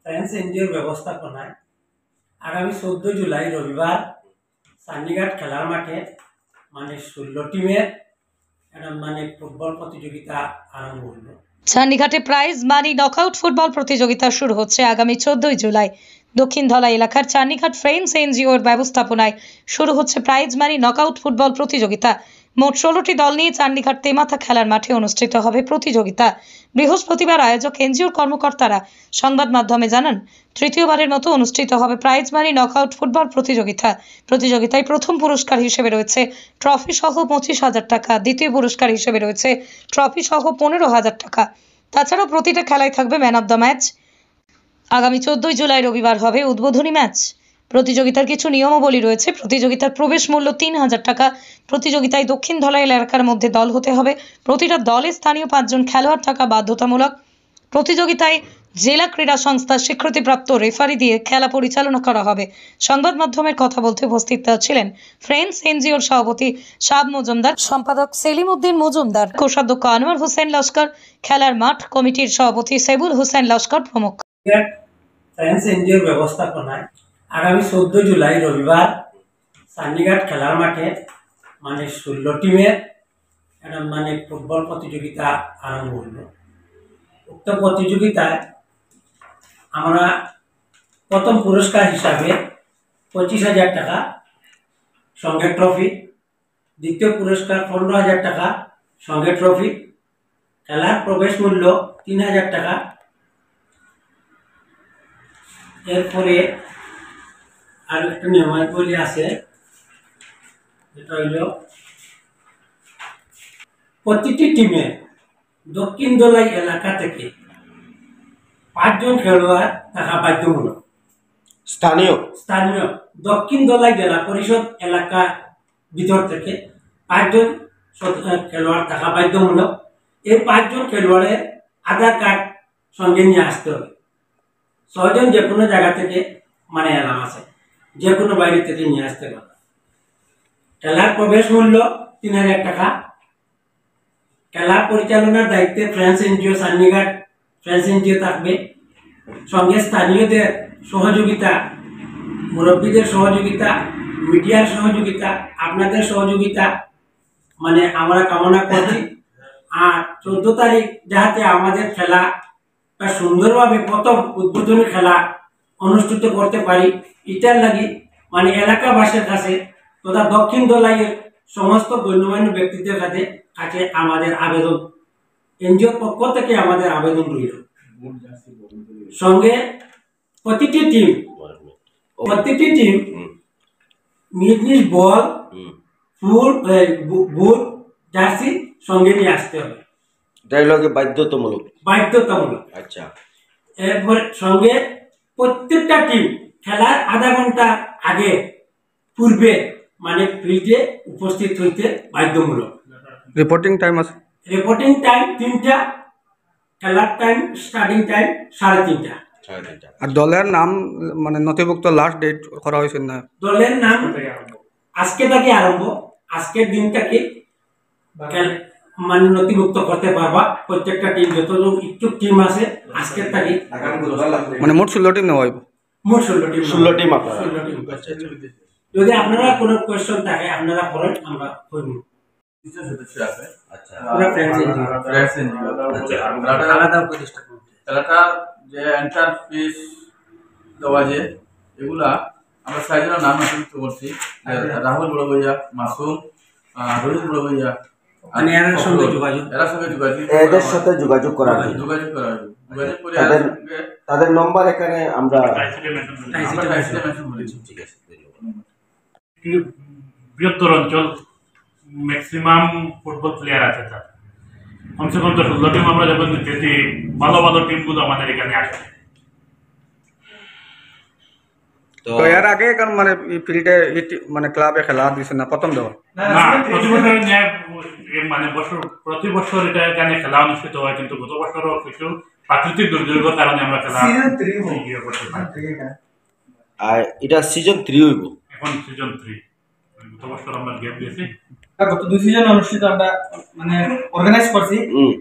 Friends এনজিওর ব্যবস্থাপনায় আগামী 14 জুলাই রবিবার চান্দিঘাট খেলার মাঠে 16 টিমের ফুটবল প্রতিযোগিতা আরম্ভ হল। চান্দিঘাটে প্রাইজ মানি নকআউট ফুটবল প্রতিযোগিতা শুরু হচ্ছে আগামী 14 জুলাই। দক্ষিণ ধলা এলাকার চান্দিঘাট ফ্রেন্ডস এনজিওর ব্যবস্থাপনায় শুরু হচ্ছে প্রাইজ মানি নকআউট ফুটবল প্রতিযোগিতা। মোট 16টি দল নিয়ে চান্দিঘাট তেমাথা খেলার মাঠে অনুষ্ঠিত হবে প্রতিযোগিতা। বৃহস্পতিবার আয়োজক এনজিওর কর্মকর্তারা সংবাদ মাধ্যমে জানান, তৃতীয়বারের মতো অনুষ্ঠিত হবে প্রাইজ মানি নকআউট ফুটবল প্রতিযোগিতা। প্রতিযোগিতায় প্রথম পুরস্কার হিসেবে রয়েছে ট্রফি সহ 25,000 টাকা, দ্বিতীয় পুরস্কার হিসেবে রয়েছে ট্রফি সহ 15,000 টাকা। তাছাড়াও প্রতিটা খেলায় থাকবে ম্যান অব দ্য ম্যাচ। আগামী 14 জুলাই রবিবার হবে উদ্বোধনী ম্যাচ। প্রতিযোগিতার কিছু নিয়মাবলী রয়েছে। প্রতিযোগিতার প্রবেশ মূল্য 3,000 টাকা। প্রতিযোগিতায় দক্ষিণ ধলা এলাকার মধ্যে দল হতে হবে। প্রতিটা দলে স্থানীয় 5 জন খেলোয়াড় থাকা বাধ্যতামূলক। প্রতিযোগিতায় জেলা ক্রীড়া সংস্থার স্বীকৃতিপ্রাপ্ত রেফারি দিয়ে খেলা পরিচালনা করা হবে। সংবাদ মাধ্যমের কথা বলতে উপস্থিত ছিলেন ফ্রেন্ডস এনজিওর সভাপতি শাব মজুমদার, সম্পাদক সেলিম উদ্দিন মজুমদার, কোষাধ্যক্ষ আনোয়ার হোসেন লস্কর, খেলার মাঠ কমিটির সভাপতি সেবুল হোসেন লস্কর প্রমুখ। ফ্রেন্ডস এনজিওর ব্যবস্থাপনায় আগামী 14 জুলাই রবিবার চান্দিঘাট খেলার মাঠে 16 টিমের ফুটবল প্রতিযোগিতা আরম্ভ হল। উক্ত প্রতিযোগিতায় আমরা প্রথম পুরস্কার হিসাবে 25,000 টাকা সঙ্গে ট্রফি, দ্বিতীয় পুরস্কার 15,000 টাকা সঙ্গে ট্রফি, খেলার প্রবেশ মূল্য 3,000 টাকা। এরপরে আর একটা নিয়মাবলী আছে, যেটা হইল প্রতিটি টিমে দক্ষিণ ধলাই এলাকা থেকে 5 জন খেলোয়াড় থাকা বাধ্যতামূলক। স্থানীয় দক্ষিণ ধলাই জেলা পরিষদ এলাকা ভিতর থেকে 5 জন খেলোয়াড় থাকা বাধ্যতামূলক। এই 5 জন খেলোয়াড়ের আধার কার্ড সঙ্গে নিয়ে আসতে হবে। 6 জন যে কোনো জায়গা থেকে এলাম আছে, যে কোনো বাইরে থেকে নিয়ে আসতে পারবে। খেলার প্রবেশ মূল্য 3,000 টাকা। খেলা পরিচালনার দায়িত্বে ফ্রেন্ডস এনজিও চান্দিঘাট ফ্রেন্ডস এনজিও থাকবে। সঙ্গে স্থানীয়দের সহযোগিতা, মুরব্বীদের সহযোগিতা, মিডিয়ার সহযোগিতা, আপনাদের সহযোগিতা আমরা কামনা করছি। আর 14 তারিখ যাতে আমাদের খেলা সুন্দরভাবে প্রথম উদ্বোধনী খেলা অনুষ্ঠিত করতে পারি, এটার লাগি এলাকাবাসীর কাছে তথা দক্ষিণ ধলাইয়ের সমস্ত গণ্যমান্য ব্যক্তিদের কাছে আমাদের আবেদন, এনজিওর পক্ষ থেকে আমাদের আবেদন রইল। সঙ্গে প্রতিটি টিম নিজ নিজ বল, বুট, জার্সি সঙ্গে নিয়ে আসতে হবে। বাধ্যতামূলক। আচ্ছা। এরপর সঙ্গে প্রত্যেকটা টিম খেলার আধা ঘন্টা আগে পূর্বে ফিল্ডে উপস্থিত হইতে বাধ্যতামূলক। রিপোর্টিং টাইম 3টা, খেলার টাইম স্টার্টিং টাইম 3:30। আর দলের নাম নথিভুক্ত লাস্ট ডেট করা হয়েছে না? দলের নাম আজকে থেকে আরম্ভ, আজকের দিন থেকে নথিভুক্ত করতে পারবা। প্রত্যেকটা টিম যতজন ইচ্ছুক টিম আছে আজকের থেকে মোট 16 টিম নেওয়া হইব। মোট 16 টিম। যদি আপনারা কোনো কোয়েশ্চন থাকে আপনারা করেন, আমরা করব। খেলাটার যে এন্টার ফিস দেওয়া যে এগুলা আমরা 6 জনের নাম নথিভুক্ত করছি। রাহুল বড় ভাইয়া, মাসুম, রোহিত বড় ভাইয়া, এদের সঙ্গে যোগাযোগ করা হবে। তাদের নম্বর এখানে আমরা বৃহত্তর অঞ্চল ম্যাক্সিমাম ফুটবল প্লেয়ার আছে, তার কমসে কম 16 টিম আমরা যখন নিতেছি, ভালো ভালো টিমগুলো আমাদের এখানে আসে। তো এর আগে ফিল্ডে ক্লাবে খেলা দিছে না? প্রথম দেওয়া না, প্রতি বছর এটা এখানে খেলা অনুষ্ঠিত হয়, কিন্তু গত বছরও কিছু প্রাকৃতিক দুর্যোগের কারণে আমরা খেলা এটা সিজন 3 হইব। এখন সিজন 3। গত বছর আমরা গেম দিয়েছি। গত 2 সিজন অনুষ্ঠিত আমরা অর্গানাইজ করছি,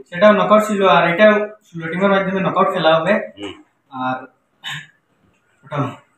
সেটাও নকআউট ছিল। আর এটাও 16 টিমের মাধ্যমে নকআউট খেলা হবে। আর একটা